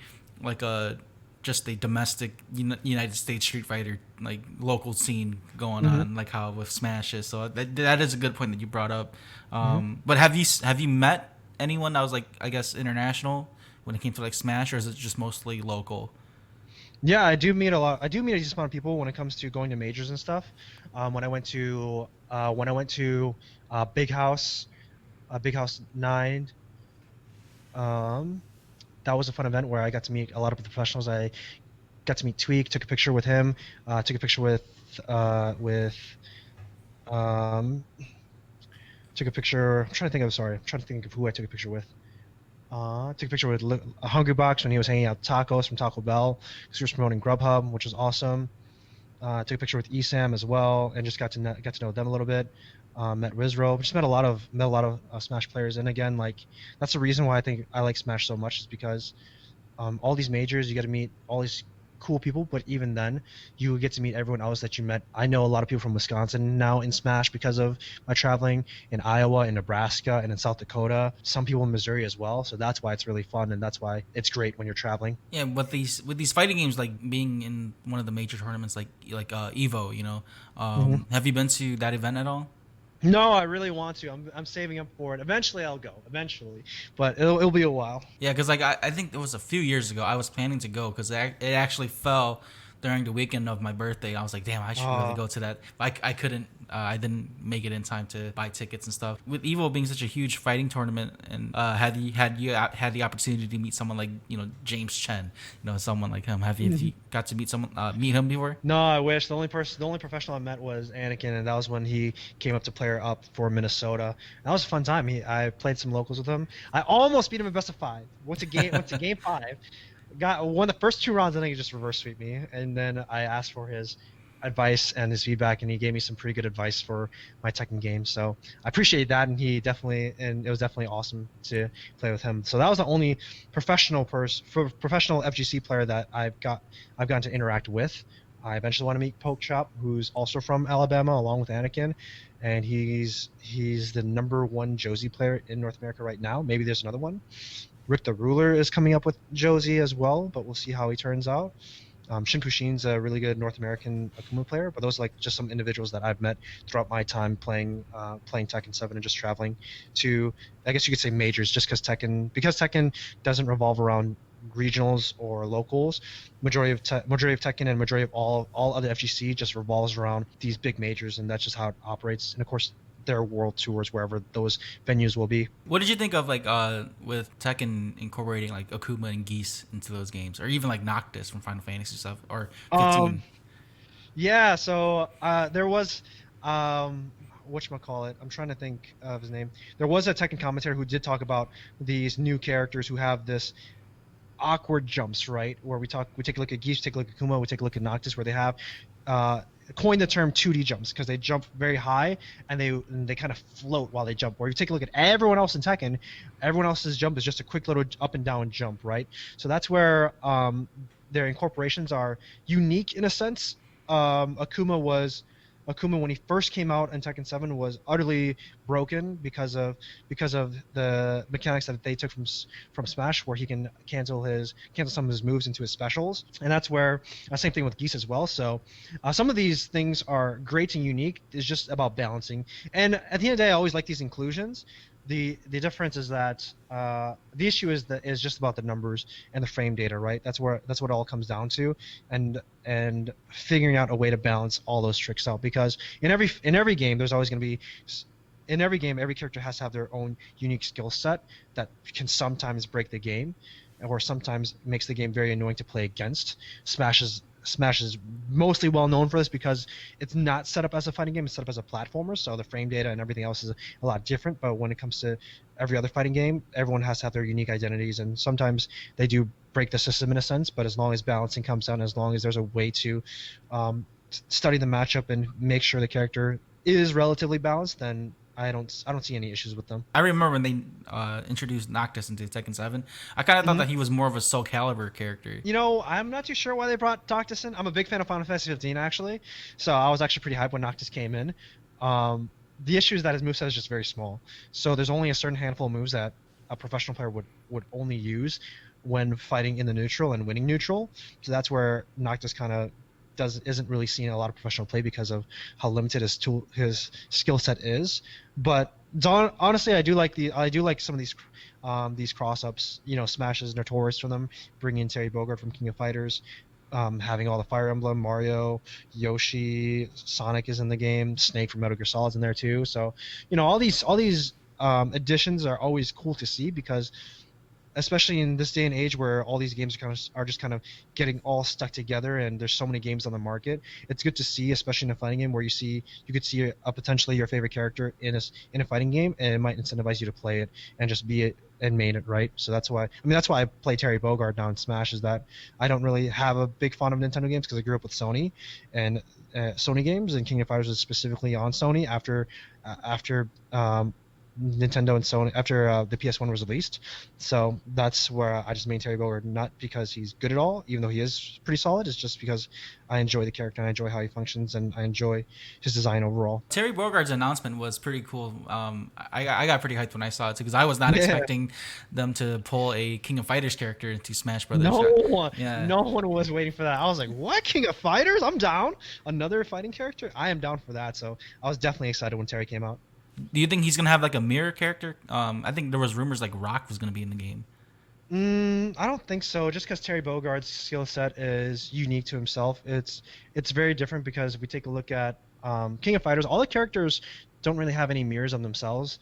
just a domestic United States Street Fighter like local scene going on, like how with Smash is. So that is a good point that you brought up. But have you met anyone that was like, I guess, international when it came to like Smash, or is it just mostly local? Yeah, I do meet a lot. I do meet a decent amount of people when it comes to going to majors and stuff. When I went to Big House, Big House 9. That was a fun event where I got to meet a lot of the professionals. I got to meet Tweak, took a picture with him, took a picture with took a picture. I'm trying to think of who I took a picture with. Took a picture with Hungry Box when he was hanging out tacos from Taco Bell, because he was promoting Grubhub, which was awesome. Took a picture with Esam as well, and just got to know them a little bit. Met Rizro. Just met a lot of Smash players, and again, like that's the reason why I think I like Smash so much, is because all these majors, you get to meet all these cool people, but even then, you get to meet everyone else that you met. I know a lot of people from Wisconsin now in Smash because of my traveling, in Iowa, in Nebraska, and in South Dakota. Some people in Missouri as well. So that's why it's really fun, and that's why it's great when you're traveling. Yeah, with these fighting games, like being in one of the major tournaments, like Evo, have you been to that event at all? No, I really want to. I'm saving up for it. Eventually, I'll go. Eventually, but it'll be a while. Yeah, because like I think it was a few years ago. I was planning to go because it actually fell during the weekend of my birthday. I was like, damn, I should really go to that. I couldn't. I didn't make it in time to buy tickets and stuff. With Evo being such a huge fighting tournament, and had you had the opportunity to meet someone like James Chen, someone like him? Have you got to meet him before? No, I wish. The only professional I met was Anakin, and that was when he came up to player up for Minnesota. That was a fun time. I played some locals with him. I almost beat him in best of 5. Went to game 5. Won the first 2 rounds, and then he just reverse sweep me. And then I asked for his advice and his feedback, and he gave me some pretty good advice for my Tekken game. So I appreciate that, and it was definitely awesome to play with him. So that was the only professional FGC player that I've gotten to interact with. I eventually want to meet Poke Chop, who's also from Alabama, along with Anakin, and he's the number 1 Josie player in North America right now. Maybe there's another one. Rick the Ruler is coming up with Josie as well, but we'll see how he turns out. Shinkushin's a really good North American Akuma player, but those are like just some individuals that I've met throughout my time playing Tekken 7 and just traveling to, I guess you could say, majors, just because Tekken doesn't revolve around regionals or locals. Majority of Tekken and majority of all other FGC just revolves around these big majors, and that's just how it operates. And of course, their world tours wherever those venues will be. What did you think of with Tekken incorporating like Akuma and Geese into those games, or even like Noctis from Final Fantasy stuff, or 15? Yeah, so there was whatchamacallit, I'm trying to think of his name. There was a Tekken commentator who did talk about these new characters who have this awkward jumps, right? Where we take a look at Geese, take a look at Kuma, we take a look at Noctis, where they have uh, coined the term 2D jumps because they jump very high and they kind of float while they jump. Where you take a look at everyone else in Tekken, everyone else's jump is just a quick little up and down jump, right? So that's where their incorporations are unique in a sense. Akuma when he first came out in Tekken 7 was utterly broken because of the mechanics that they took from Smash, where he can cancel some of his moves into his specials, and that's where same thing with Geese as well. So some of these things are great and unique. It's just about balancing. And at the end of the day, I always like these inclusions. The difference is that the issue is just about the numbers and the frame data, right? That's what it all comes down to, and figuring out a way to balance all those tricks out. Because in every game, there's always going to be in every game, every character has to have their own unique skill set that can sometimes break the game, or sometimes makes the game very annoying to play against. Smash is mostly well known for this because it's not set up as a fighting game; it's set up as a platformer. So the frame data and everything else is a lot different. But when it comes to every other fighting game, everyone has to have their unique identities, and sometimes they do break the system in a sense. But as long as balancing comes down, as long as there's a way to study the matchup and make sure the character is relatively balanced, then I don't see any issues with them. I remember when they introduced Noctis into Tekken 7. I kind of thought that he was more of a Soul Calibur character. You know, I'm not too sure why they brought Noctis in. I'm a big fan of Final Fantasy 15 actually, so I was actually pretty hyped when Noctis came in. The issue is that his moveset is just very small, so there's only a certain handful of moves that a professional player would only use when fighting in the neutral and winning neutral. So that's where Noctis kind of isn't really seen in a lot of professional play because of how limited his skill set is. But honestly, I do like some of these cross ups. You know, Smash is notorious for them, bringing in Terry Bogard from King of Fighters, having all the Fire Emblem, Mario, Yoshi, Sonic is in the game, Snake from Metal Gear Solid's in there too. So you know, all these additions are always cool to see because, especially in this day and age where all these games are just kind of getting all stuck together and there's so many games on the market, it's good to see, especially in a fighting game where you could see a potentially your favorite character in a fighting game, and it might incentivize you to play it and just be it and main it, right? So that's why I play Terry Bogard now in Smash, is that I don't really have a big fond of Nintendo games because I grew up with Sony and Sony games, and King of Fighters is specifically on Sony after Nintendo and Sony after the PS1 was released. So that's where I just main Terry Bogard, not because he's good at all, even though he is pretty solid. It's just because I enjoy the character and I enjoy how he functions and I enjoy his design overall. Terry Bogard's announcement was pretty cool. I got pretty hyped when I saw it too because I was not expecting them to pull a King of Fighters character into Smash Brothers. No one was waiting for that. I was like, what? King of Fighters? I'm down. Another fighting character? I am down for that. So I was definitely excited when Terry came out. Do you think he's gonna have like a mirror character? I think there was rumors like Rock was gonna be in the game. I don't think so. Just because Terry Bogard's skill set is unique to himself, it's very different. Because if we take a look at King of Fighters, all the characters don't really have any mirrors on themselves.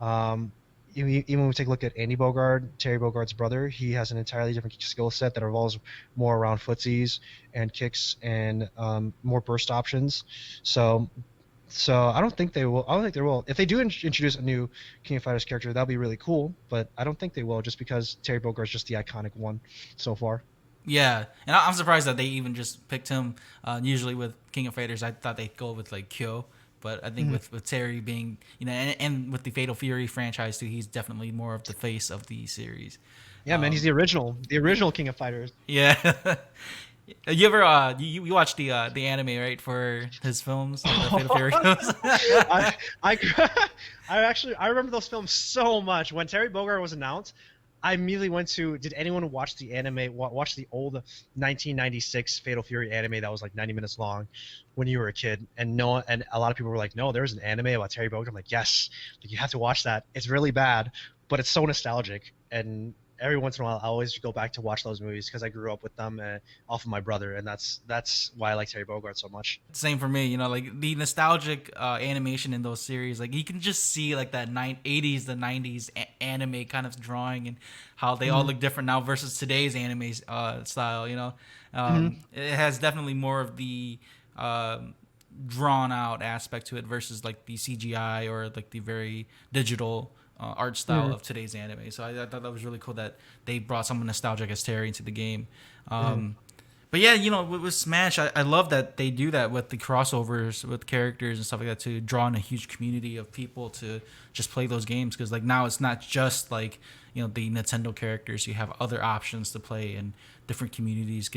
Even when we take a look at Andy Bogard, Terry Bogard's brother, he has an entirely different skill set that revolves more around footsies and kicks and more burst options. So I don't think they will. I don't think they will. If they do introduce a new King of Fighters character, that'll be really cool. But I don't think they will, just because Terry Bogard's just the iconic one so far. Yeah, and I'm surprised that they even just picked him. Usually with King of Fighters, I thought they'd go with like Kyo, but I think with Terry being, you know, and with the Fatal Fury franchise too, he's definitely more of the face of the series. Yeah, man, he's the original King of Fighters. Yeah. You ever you watched the anime, right, for his films, the Fatal Fury films? I remember those films so much. When Terry Bogard was announced, I immediately went to, did anyone watch the anime, watch the old 1996 Fatal Fury anime that was like 90 minutes long when you were a kid? And a lot of people were like, no, there's an anime about Terry Bogard. I'm like, yes, like, you have to watch that. It's really bad, but it's so nostalgic. And every once in a while, I always go back to watch those movies because I grew up with them off of my brother, and that's why I like Terry Bogard so much. Same for me, you know, like the nostalgic animation in those series, like you can just see like that 80s, the 90s anime kind of drawing and how they all look different now versus today's anime style, you know. It has definitely more of the drawn out aspect to it versus like the CGI or like the very digital art style of today's anime. So I thought that was really cool that they brought some nostalgic as Terry into the game. But yeah, with Smash, I love that they do that with the crossovers with characters and stuff like that to draw in a huge community of people to just play those games. Because like now it's not just like the Nintendo characters. You have other options to play, and different communities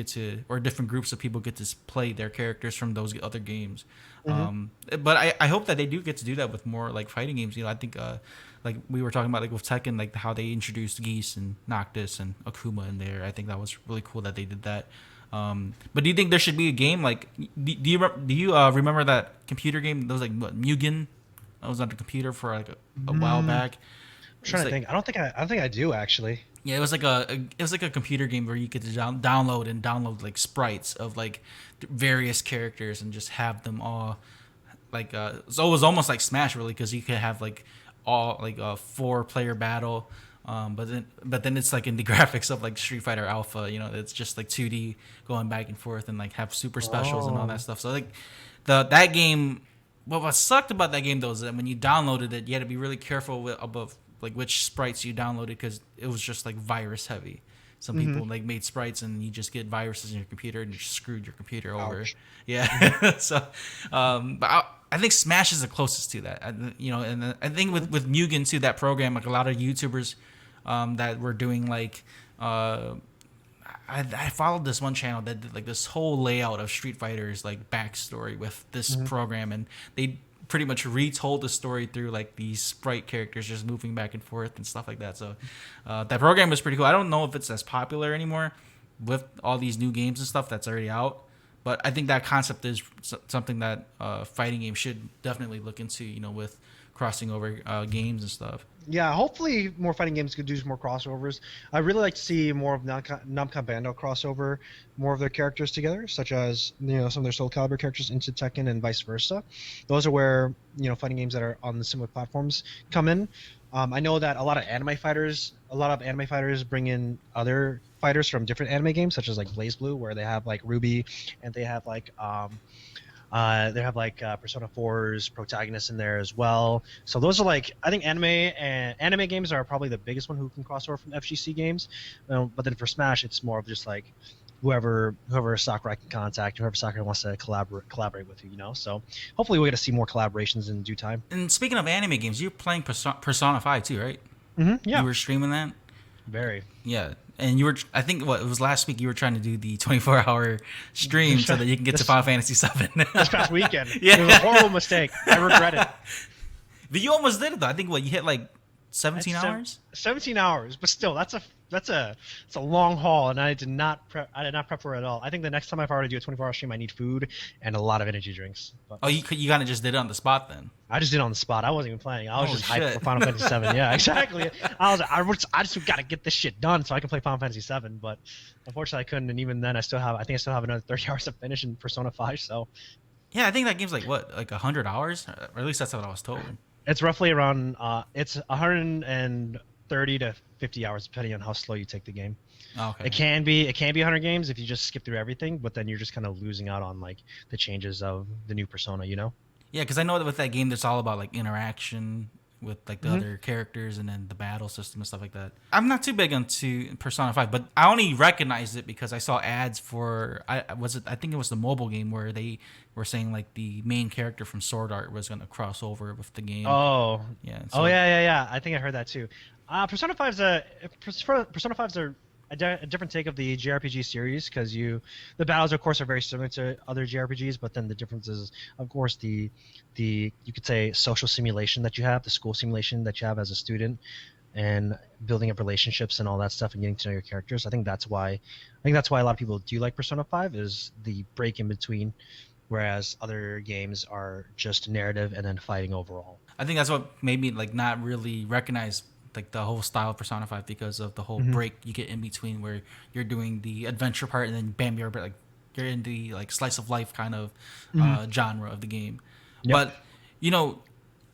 or different groups of people get to play their characters from those other games. But I hope that they do get to do that with more like fighting games. I think like we were talking about like with Tekken, like how they introduced Geese and Noctis and Akuma in there. I think that was really cool that they did that. But do you think there should be a game like do you remember that computer game that was like Mugen? That was on the computer for like a while back. I'm trying to think. I don't think I do actually. Yeah, it was like a computer game where you could download like sprites of like various characters and just have them all like so it was almost like Smash really, because you could have like all like a 4-player battle. But then it's like in the graphics of like Street Fighter Alpha, it's just like 2D going back and forth and like have super specials and all that stuff. So like that game, what sucked about that game though is that when you downloaded it, you had to be really careful about like which sprites you downloaded, because it was just like virus heavy. Some people like made sprites and you just get viruses in your computer and you just screwed your computer over. Ouch. Yeah. So, but I think Smash is the closest to that. And I think with Mugen too, that program, like a lot of YouTubers that were doing like I followed this one channel that did like this whole layout of Street Fighter's like backstory with this program, and they pretty much retold the story through like these sprite characters just moving back and forth and stuff like that. So that program was pretty cool. I don't know if it's as popular anymore with all these new games and stuff that's already out, but I think that concept is something that fighting games should definitely look into, with crossing over games and stuff. Yeah, hopefully more fighting games could do more crossovers. I'd really like to see more of Namco Bandai crossover more of their characters together, such as some of their Soul Calibur characters into Tekken and vice versa. Those are where fighting games that are on the similar platforms come in. I know that a lot of anime fighters bring in other fighters from different anime games, such as like BlazBlue, where they have like Ruby, and they have like Persona 4's protagonists in there as well. So those are like, I think anime games are probably the biggest one who can cross over from FGC games. But then for Smash, it's more of just like whoever Sakurai can contact, whoever Sakurai wants to collaborate with you. So hopefully we get to see more collaborations in due time. And speaking of anime games, you're playing Persona 5 too, right? Yeah. You were streaming that? Very. Yeah. And you were, I think, it was last week you were trying to do the 24-hour stream so that you can get to Final Fantasy 7. This past weekend. Yeah. It was a horrible mistake. I regret it. But you almost did it, though. I think, you hit like 17 hours? 17 hours, but still, that's a long haul, and I did not prep for it at all. I think the next time if I were to do a 24-hour stream, I need food and a lot of energy drinks. But oh, you kind of just did it on the spot then? I just did it on the spot. I wasn't even planning. I was just hyped for Final Fantasy 7. Yeah, exactly. I just got to get this shit done so I can play Final Fantasy 7. But unfortunately, I couldn't. And even then, I still have another 30 hours to finish in Persona 5. So yeah, I think that game's like 100 hours, or at least that's what I was told. It's roughly around it's 130 to 50 hours depending on how slow you take the game. Oh, okay. It can be 100 games if you just skip through everything, but then you're just kind of losing out on like the changes of the new Persona, Yeah, because I know that with that game, it's all about like interaction with like the other characters and then the battle system and stuff like that. I'm not too big into Persona 5, but I only recognized it because I saw ads for I think it was the mobile game where they were saying like the main character from Sword Art was going to cross over with the game. Oh. Yeah. So. Oh yeah. I think I heard that too. Persona 5's a different take of the JRPG series because the battles of course are very similar to other JRPGs, but then the difference is of course the you could say social simulation that you have, the school simulation that you have as a student, and building up relationships and all that stuff and getting to know your characters. I think that's why a lot of people do like Persona 5 is the break in between, whereas other games are just narrative and then fighting overall. I think that's what made me like not really recognize like the whole style of Persona 5 because of the whole break you get in between where you're doing the adventure part and then bam, you're in the like slice of life kind of genre of the game. Yep. But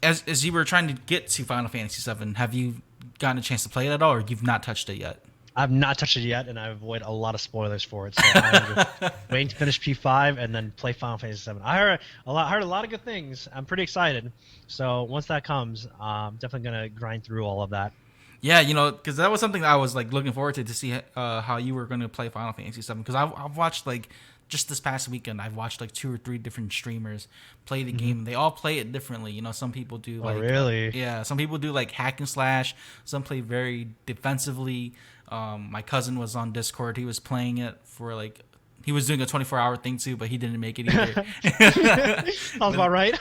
as you were trying to get to Final Fantasy 7, have you gotten a chance to play it at all, or you've not touched it yet? I've not touched it yet, and I avoid a lot of spoilers for it. So I'm just waiting to finish P5 and then play Final Fantasy 7. I heard a lot of good things. I'm pretty excited. So once that comes, I'm definitely gonna grind through all of that. Yeah, because that was something that I was like looking forward to see how you were going to play Final Fantasy 7. Because I've watched like just this past weekend, I've watched like 2 or 3 different streamers play the game. They all play it differently. Some people do like really? yeah, some people do like hack and slash. Some play very defensively. My cousin was on Discord. He was playing it for like. He was doing a 24-hour thing too, but he didn't make it either. Sounds about right.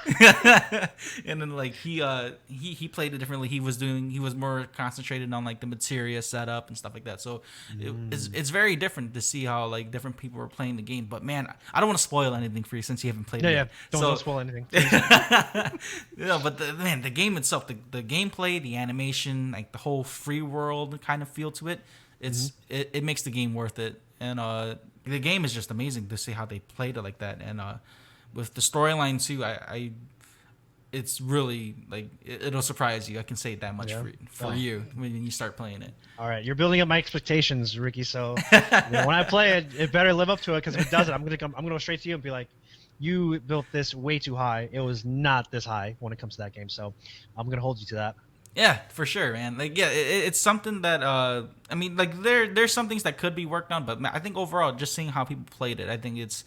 And then like he played it differently. He was more concentrated on like the materia setup and stuff like that. So it's very different to see how like different people are playing the game. But man, I don't want to spoil anything for you since you haven't played it. Yeah, Yet. don't spoil anything. But the game itself, the gameplay, the animation, like the whole free world kind of feel to it, it makes the game worth it. And the game is just amazing to see how they played it like that. And with the storyline too, it's really like it'll surprise you. I can say it that much for you when you start playing it. All right, you're building up my expectations, Ricky. So when I play it, it better live up to it. Because if it doesn't, I'm gonna go straight to you and be like, you built this way too high. It was not this high when it comes to that game. So I'm gonna hold you to that. Yeah, for sure, man. Like, yeah, it's something that I mean, like there's some things that could be worked on, but I think overall, just seeing how people played it, I think it's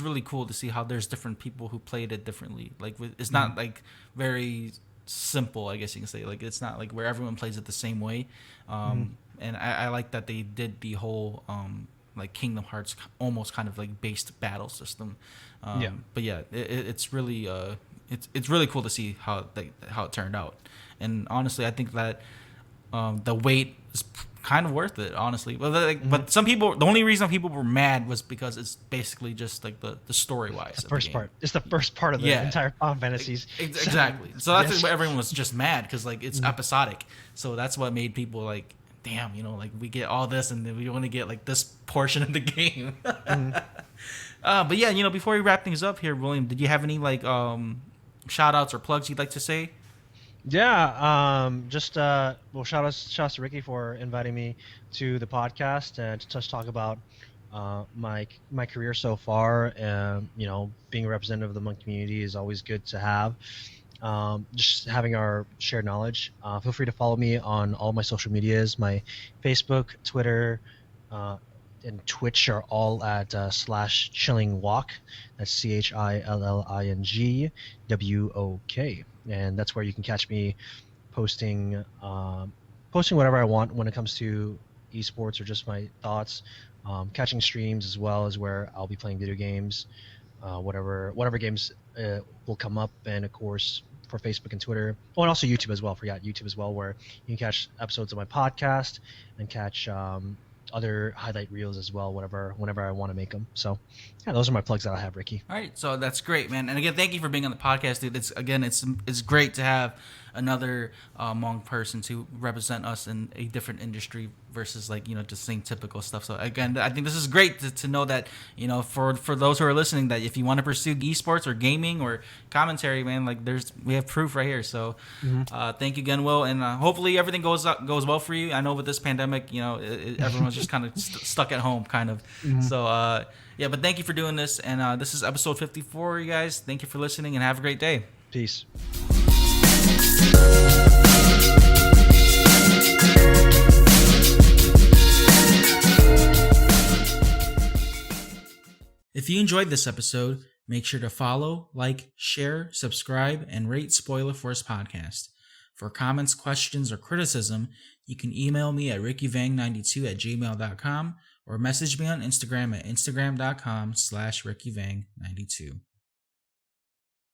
really cool to see how there's different people who played it differently. Like, it's not like very simple, I guess you can say. Like, it's not like where everyone plays it the same way. And I like that they did the whole like Kingdom Hearts almost kind of like based battle system. But yeah, it's really it's really cool to see how it turned out. And honestly, I think that the wait is kind of worth it, honestly. But some people, the only reason people were mad was because it's basically just like the story wise. The first part. It's the first part of the entire Final Fantasies. Exactly. So that's why everyone was just mad because like it's episodic. So that's what made people like, damn, like we get all this and then we only get like this portion of the game. But yeah, before we wrap things up here, William, did you have any like shout outs or plugs you'd like to say? Yeah, shout outs to Ricky for inviting me to the podcast and to just talk about my career so far. Being a representative of the Hmong community is always good to have. Just having our shared knowledge. Feel free to follow me on all my social medias. My Facebook, Twitter, and Twitch are all at /ChillingWok. That's ChillingWok. And that's where you can catch me posting whatever I want when it comes to esports or just my thoughts. Catching streams as well as where I'll be playing video games, whatever games will come up, and of course for Facebook and Twitter. Oh, and also YouTube as well. Forgot YouTube as well, where you can catch episodes of my podcast and catch other highlight reels as well, whenever I want to make them. So yeah, those are my plugs that I have, Ricky. All right, so that's great, man. And again, thank you for being on the podcast, dude. It's great to have another Hmong person to represent us in a different industry versus like just saying typical stuff. So again, I think this is great to know that for those who are listening, that if you want to pursue esports or gaming or commentary, man, like we have proof right here. So thank you again, Will, and hopefully everything goes well for you. I know with this pandemic, everyone's just kind of stuck at home, kind of. So yeah, but thank you for doing this, and this is episode 54, you guys. Thank you for listening, and have a great day. Peace. If you enjoyed this episode, make sure to follow, like, share, subscribe, and rate Spoiler Force Podcast. For comments, questions, or criticism, you can email me at rickyvang92@gmail.com or message me on Instagram at instagram.com/rickyvang92.